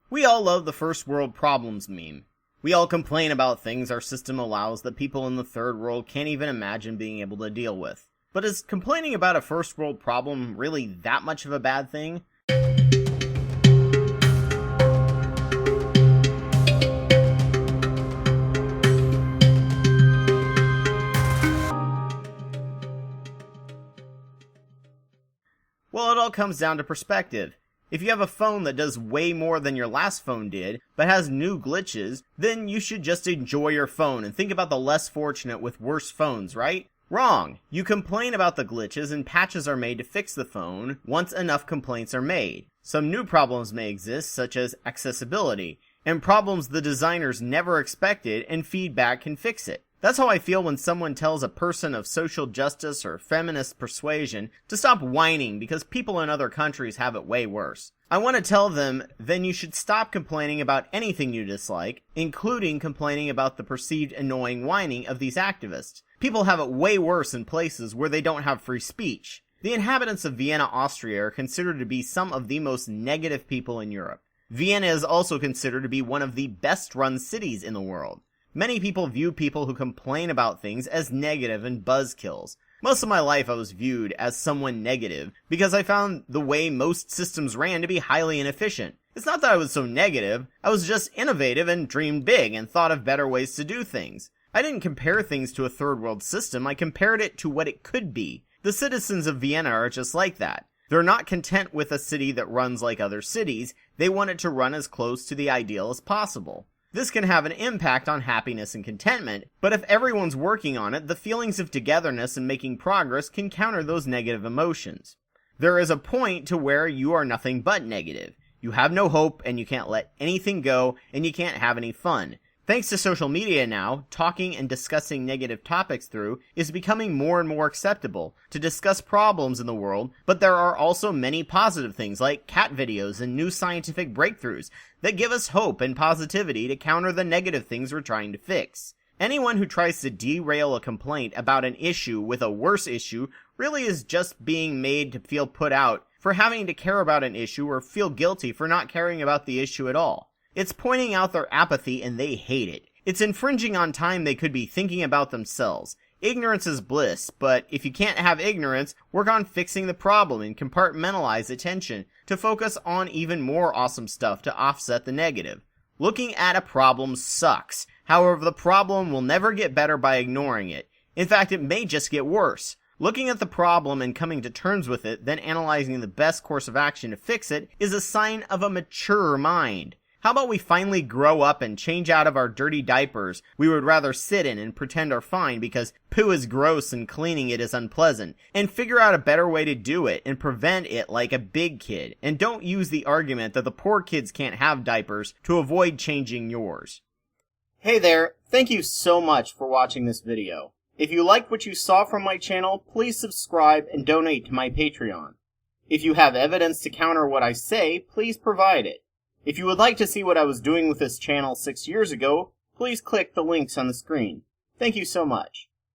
We all love the first world problems meme. We all complain about things our system allows that people in the third world can't even imagine being able to deal with. But is complaining about a first world problem really that much of a bad thing? Well, it all comes down to perspective. If you have a phone that does way more than your last phone did, but has new glitches, then you should just enjoy your phone and think about the less fortunate with worse phones, right? Wrong! You complain about the glitches and patches are made to fix the phone once enough complaints are made. Some new problems may exist, such as accessibility, and problems the designers never expected, and feedback can fix it. That's how I feel when someone tells a person of social justice or feminist persuasion to stop whining because people in other countries have it way worse. I want to tell them, then you should stop complaining about anything you dislike, including complaining about the perceived annoying whining of these activists. People have it way worse in places where they don't have free speech. The inhabitants of Vienna, Austria are considered to be some of the most negative people in Europe. Vienna is also considered to be one of the best run cities in the world. Many people view people who complain about things as negative and buzzkills. Most of my life I was viewed as someone negative because I found the way most systems ran to be highly inefficient. It's not that I was so negative, I was just innovative and dreamed big and thought of better ways to do things. I didn't compare things to a third world system, I compared it to what it could be. The citizens of Vienna are just like that. They're not content with a city that runs like other cities, they want it to run as close to the ideal as possible. This can have an impact on happiness and contentment, but if everyone's working on it, the feelings of togetherness and making progress can counter those negative emotions. There is a point to where you are nothing but negative. You have no hope, and you can't let anything go, and you can't have any fun. Thanks to social media now, talking and discussing negative topics through is becoming more and more acceptable to discuss problems in the world, but there are also many positive things like cat videos and new scientific breakthroughs that give us hope and positivity to counter the negative things we're trying to fix. Anyone who tries to derail a complaint about an issue with a worse issue really is just being made to feel put out for having to care about an issue or feel guilty for not caring about the issue at all. It's pointing out their apathy and they hate it. It's infringing on time they could be thinking about themselves. Ignorance is bliss, but if you can't have ignorance, work on fixing the problem and compartmentalize attention to focus on even more awesome stuff to offset the negative. Looking at a problem sucks. However, the problem will never get better by ignoring it. In fact, it may just get worse. Looking at the problem and coming to terms with it, then analyzing the best course of action to fix it, is a sign of a mature mind. How about we finally grow up and change out of our dirty diapers we would rather sit in and pretend are fine because poo is gross and cleaning it is unpleasant, and figure out a better way to do it and prevent it like a big kid, and don't use the argument that the poor kids can't have diapers to avoid changing yours. Hey there, thank you so much for watching this video. If you liked what you saw from my channel, please subscribe and donate to my Patreon. If you have evidence to counter what I say, please provide it. If you would like to see what I was doing with this channel 6 years ago, please click the links on the screen. Thank you so much.